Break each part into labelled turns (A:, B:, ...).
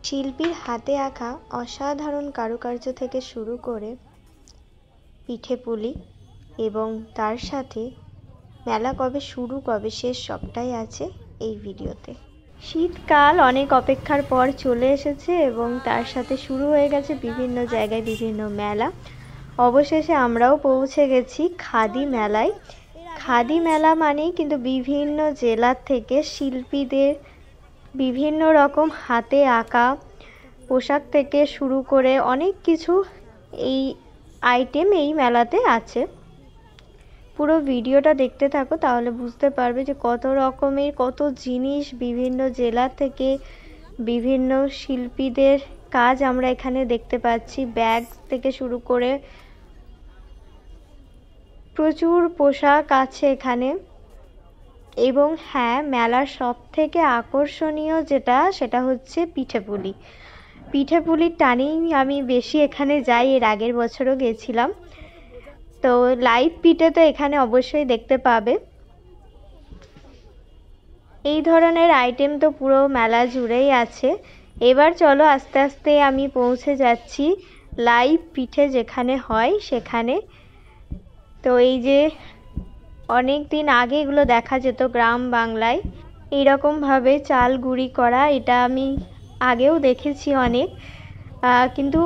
A: শিল্পীর হাতে আঁকা অসাধারণ কারুকার্য থেকে শুরু করে পিঠেপুলি এবং তার সাথে মেলা কবে শুরু কবে শেষ সবটাই আছে এই ভিডিওতে। শীতকাল অনেক অপেক্ষার পর চলে এসেছে এবং তার সাথে শুরু হয়ে গেছে বিভিন্ন জায়গায় বিভিন্ন মেলা। অবশেষে আমরাও পৌঁছে গেছি খাদি মেলায়। খাদি মেলা মানেই কিন্তু বিভিন্ন জেলার থেকে শিল্পীদের বিভিন্ন রকম হাতে আঁকা পোশাক থেকে শুরু করে অনেক কিছু এই আইটেম এই মেলাতে আছে। পুরো ভিডিওটা দেখতে থাকো, তাহলে বুঝতে পারবে যে কত রকমের কত জিনিস বিভিন্ন জেলা থেকে বিভিন্ন শিল্পীদের কাজ আমরা এখানে দেখতে পাচ্ছি। ব্যাগ থেকে শুরু করে প্রচুর পোশাক আছে এখানে। এবং হ্যাঁ, মেলার সব থেকে আকর্ষণীয় সেটা হচ্ছে পিঠেপুলি। পিঠেপুলির টানেই আমি বেশি এখানে যাই, এর আগের বছরও গেছিলাম। তো লাইভ পিঠে তো এখানে অবশ্যই দেখতে পাবে। এই ধরনের আইটেম তো পুরো মেলা জুড়েই আছে। এবার চলো আস্তে আস্তে আমি পৌঁছে যাচ্ছি লাইভ পিঠে যেখানে হয় সেখানে। তো এই যে অনেক দিন আগে এগুলো দেখা যেত গ্রাম বাংলায়, এইরকমভাবে চাল গুঁড়ি করা, এটা আমি আগেও দেখেছি অনেক, কিন্তু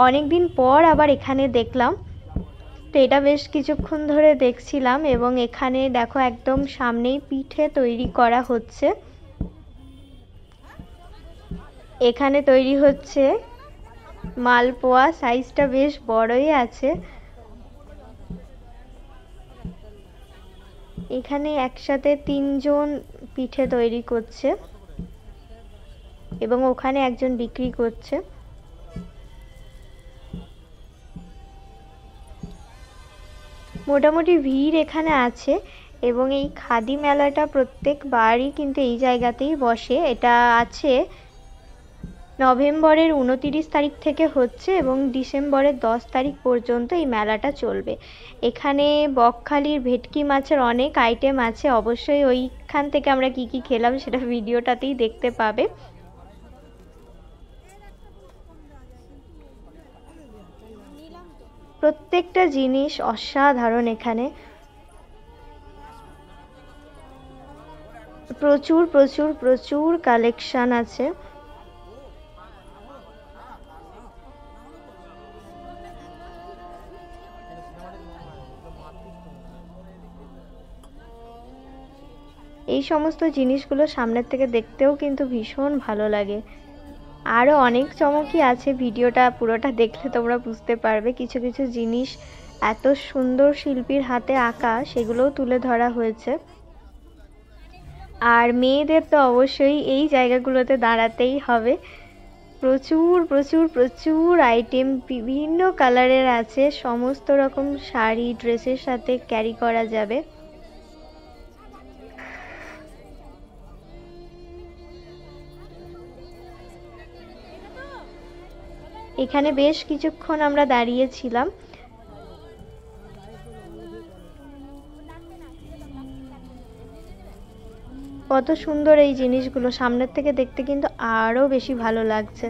A: অনেক দিন পর আবার এখানে দেখলাম। তো এটা বেশ কিছুক্ষণ ধরে দেখছিলাম এবং এখানে দেখো একদম সামনেই পিঠে তৈরি করা হচ্ছে। এখানে তৈরি হচ্ছে মালপোয়া, সাইজটা বেশ বড়ই আছে। এখানে একসাথে 3 জন পিঠে তৈরি করছে এবং ওখানে একজন বিক্রি করছে। মোটামুটি ভিড় এখানে আছে এবং এই খাদি মেলাটা প্রত্যেকবারই কিন্তু এই জায়গাতেই বসে। এটা আছে নভেম্বরের 29 তারিখ থেকে হচ্ছে এবং ডিসেম্বরের 10 তারিখ পর্যন্ত এই মেলাটা চলবে। এখানে বকখালির ভেটকি মাছের অনেক আইটেম আছে, অবশ্যই ওইখান থেকে আমরা কি কি খেলাম সেটা ভিডিওটাতেই দেখতে পাবে। প্রত্যেকটা জিনিস অসাধারণ। এখানে প্রচুর প্রচুর প্রচুর কালেকশন আছে। এই সমস্ত জিনিসগুলো সামনের থেকে দেখতেও কিন্তু ভীষণ ভালো লাগে। আরও অনেক চমকই আছে, ভিডিওটা পুরোটা দেখলে তোমরা বুঝতে পারবে। কিছু কিছু জিনিস এত সুন্দর শিল্পীর হাতে আঁকা, সেগুলোও তুলে ধরা হয়েছে। আর মেয়েদের তো অবশ্যই এই জায়গাগুলোতে দাঁড়াতেই হবে। প্রচুর প্রচুর প্রচুর আইটেম বিভিন্ন কালারের আছে, সমস্ত রকম শাড়ি ড্রেসের সাথে ক্যারি করা যাবে। এখানে বেশ কিছুক্ষণ আমরা দাঁড়িয়েছিলাম। কত সুন্দর এই জিনিসগুলো, সামনের থেকে দেখতে কিন্তু আরো বেশি ভালো লাগছে।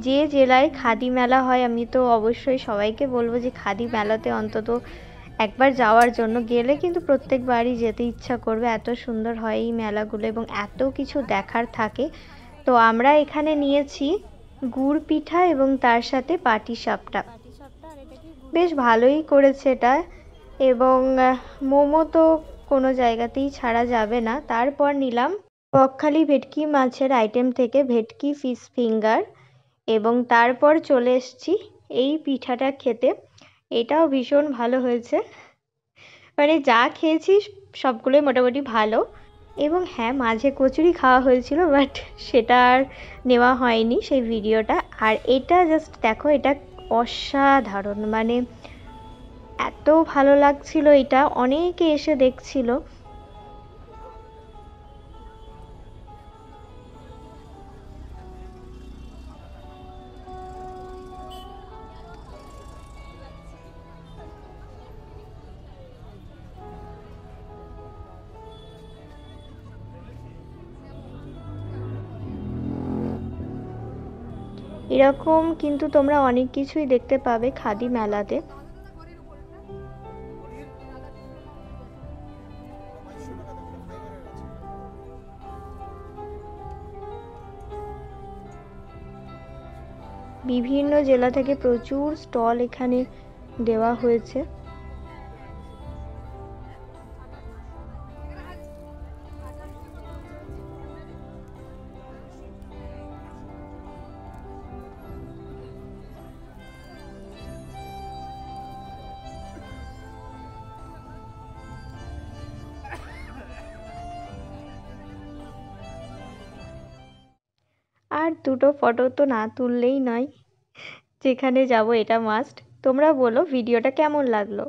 A: যে জেলায় খাদি মেলা হয় আমি তো অবশ্যই সবাইকে বলবো যে খাদি মেলাতে অন্তত একবার যাওয়ার জন্য। গেলে কিন্তু প্রত্যেকবারই যেতে ইচ্ছা করবে, এত সুন্দর হয় এই মেলাগুলো এবং এত কিছু দেখার থাকে। তো আমরা এখানে নিয়েছি গুড় পিঠা এবং তার সাথে পাটিসাপটা, বেশ ভালোই করেছে এটা। এবং মোমো তো কোনো জায়গাতেই ছাড়া যাবে না। তারপর নিলাম বকখালি ভেটকি মাছের আইটেম থেকে ভেটকি ফিশ ফিঙ্গার এবং তারপর চলে এসেছি এই পিঠাটা খেতে। এটাও ভীষণ ভালো হয়েছে, মানে যা খেয়েছি সবগুলোই মোটামুটি ভালো। এবং হ্যাঁ, মাঝে কচুরি খাওয়া হয়েছিল, বাট সেটা আর নেওয়া হয়নি সেই ভিডিওটা। আর এটা জাস্ট দেখো, এটা অসাধারণ, মানে এত ভালো লাগছিল, এটা অনেকে এসে দেখছিল। এরকম কিন্তু তোমরা অনেক কিছুই দেখতে পাবে খাদি মেলাতে। বিভিন্ন জেলা থেকে প্রচুর স্টল এখানে দেওয়া হয়েছে। আর দুটো ফটো তো না তুললেই নয়, যেখানে যাব এটা মাস্ট। তোমরা বলো ভিডিওটা কেমন লাগলো।